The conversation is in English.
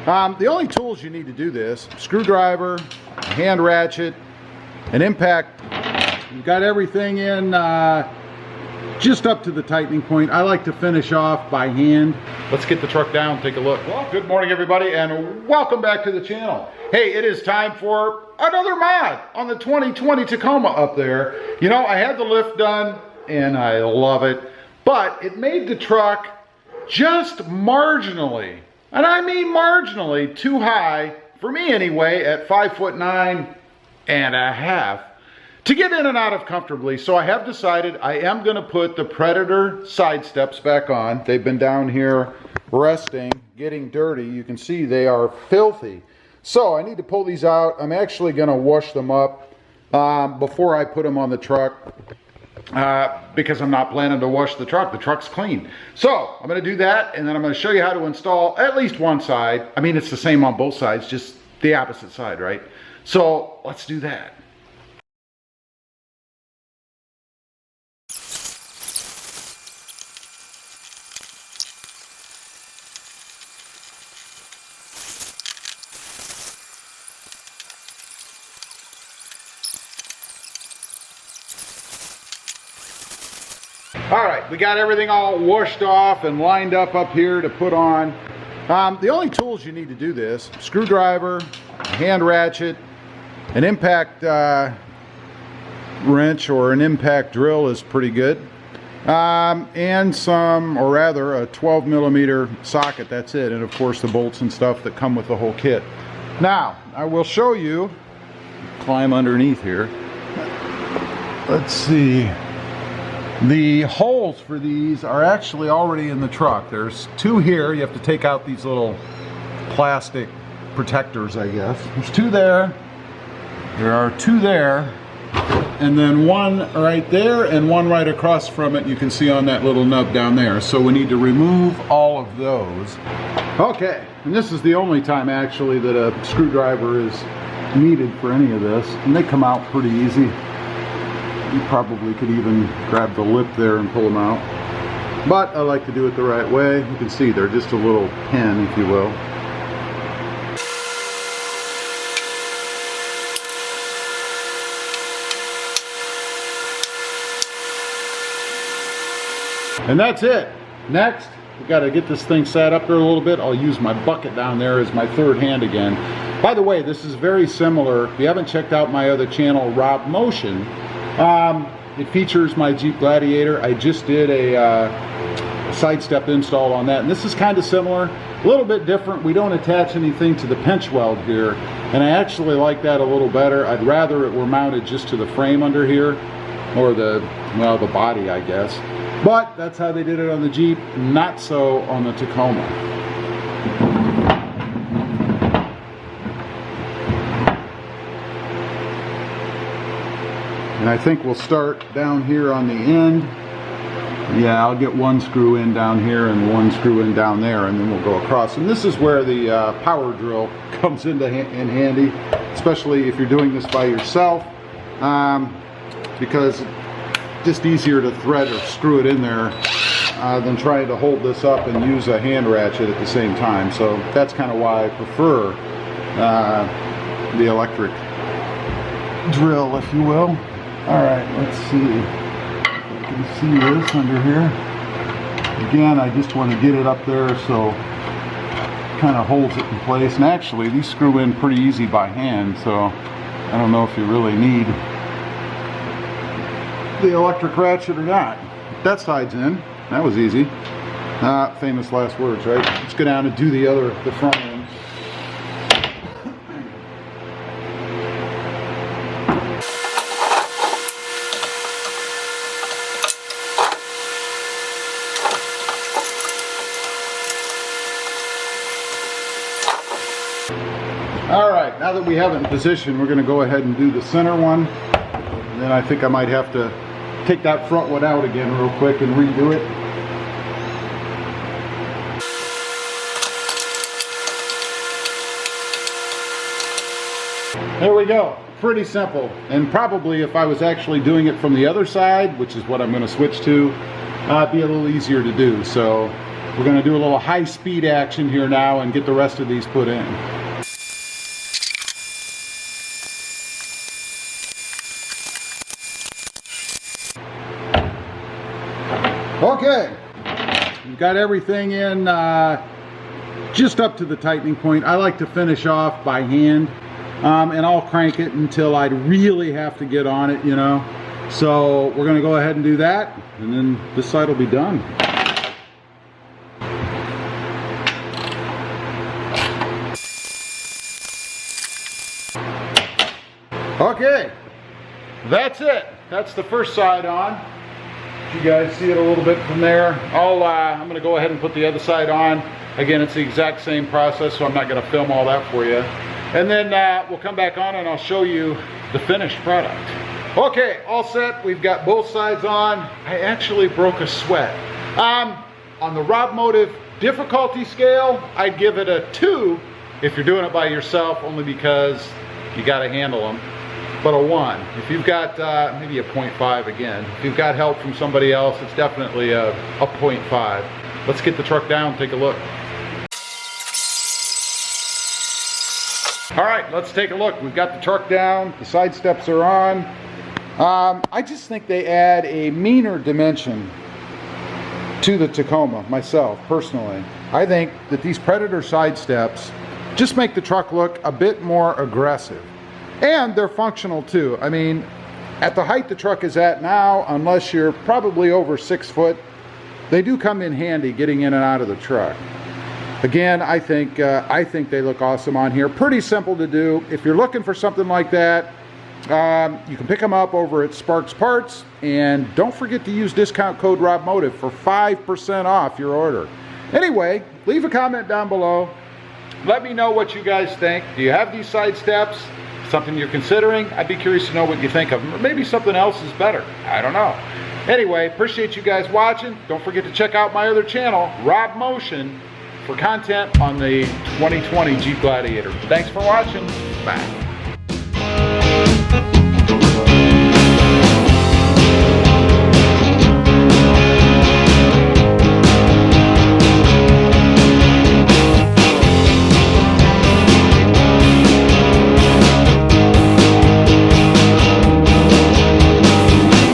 The only tools you need to do this: screwdriver, hand ratchet, an impact. You've got everything in just up to the tightening point. I like to finish off by hand. Let's get the truck down, take a look. Well, good morning everybody, and welcome back to the channel. Hey, it is time for another mod on the 2020 Tacoma up there. You know, I had the lift done and I love it, but it made the truck just marginally, and I mean marginally, too high, for me anyway, at 5'9.5" to get in and out of comfortably. So I have decided I am going to put the Predator side steps back on. They've been down here resting, getting dirty. You can see they are filthy. So I need to pull these out. I'm actually going to wash them up before I put them on the truck because I'm not planning to wash the truck. The truck's clean. So I'm going to do that, and then I'm going to show you how to install at least one side. I mean, it's the same on both sides, just the opposite side, right? So let's do that. All right, we got everything all washed off and lined up here to put on. The only tools you need to do this: screwdriver, hand ratchet, an impact wrench or an impact drill is pretty good, and some, or rather a 12mm socket. That's it. And of course the bolts and stuff that come with the whole kit. Now I will show you, climb underneath here. Let's see. The holes for these are actually already in the truck. There's two here. You have to take out these little plastic protectors, I guess. There's two there. There are two there. And then one right there and one right across from it. You can see on that little nub down there. So we need to remove all of those. Okay, and this is the only time actually that a screwdriver is needed for any of this. And they come out pretty easy. You probably could even grab the lip there and pull them out. But I like to do it the right way. You can see they're just a little pin, if you will. And that's it. Next, we got to get this thing set up there a little bit. I'll use my bucket down there as my third hand again. By the way, this is very similar. If you haven't checked out my other channel, RobMotive, it features my Jeep Gladiator. I just did a side step install on that, and this is kind of similar, a little bit different. We don't attach anything to the pinch weld here, and I actually like that a little better. I'd rather it were mounted just to the frame under here, or the body, I guess. But that's how they did it on the Jeep, not so on the Tacoma. And I think we'll start down here on the end. Yeah, I'll get one screw in down here and one screw in down there, and then we'll go across. And this is where the power drill comes in handy, especially if you're doing this by yourself, because it's just easier to thread or screw it in there than trying to hold this up and use a hand ratchet at the same time. So that's kind of why I prefer the electric drill, if you will. Alright, let's see if I can see this under here. Again, I just want to get it up there so it kind of holds it in place. And actually, these screw in pretty easy by hand, so I don't know if you really need the electric ratchet or not. That side's in. That was easy. Famous last words, right? Let's go down and do the front end. Alright, now that we have it in position, we're going to go ahead and do the center one. And then I think I might have to take that front one out again real quick and redo it. There we go. Pretty simple. And probably if I was actually doing it from the other side, which is what I'm going to switch to, it'd be a little easier to do. So We're going to do a little high-speed action here now and get the rest of these put in. Okay, we've got everything in just up to the tightening point. I like to finish off by hand, and I'll crank it until I really have to get on it, you know. So we're going to go ahead and do that, and then this side will be done. Okay, that's it. That's the first side on. You guys see it a little bit from there. I'm going to go ahead and put the other side on. Again, it's the exact same process, so I'm not going to film all that for you. And then we'll come back on and I'll show you the finished product. Okay, all set. We've got both sides on. I actually broke a sweat. On the RobMotive difficulty scale, I'd give it a 2 if you're doing it by yourself, only because you got to handle them. But a 1. If you've got maybe a 0.5 again. If you've got help from somebody else, it's definitely a 0.5. Let's get the truck down, take a look. All right, let's take a look. We've got the truck down, the side steps are on. I just think they add a meaner dimension to the Tacoma, myself, personally. I think that these Predator side steps just make the truck look a bit more aggressive. And they're functional too. I mean, at the height the truck is at now, unless you're probably over 6 foot, they do come in handy getting in and out of the truck. Again, I think they look awesome on here. Pretty simple to do. If you're looking for something like that, you can pick them up over at Sparks Parts, and don't forget to use discount code RobMotive for 5% off your order. Anyway, leave a comment down below. Let me know what you guys think. Do you have these side steps? Something you're considering? I'd be curious to know what you think of them. Or maybe something else is better. I don't know. Anyway, appreciate you guys watching. Don't forget to check out my other channel, Rob Motion, for content on the 2020 Jeep Gladiator. Thanks for watching. Bye.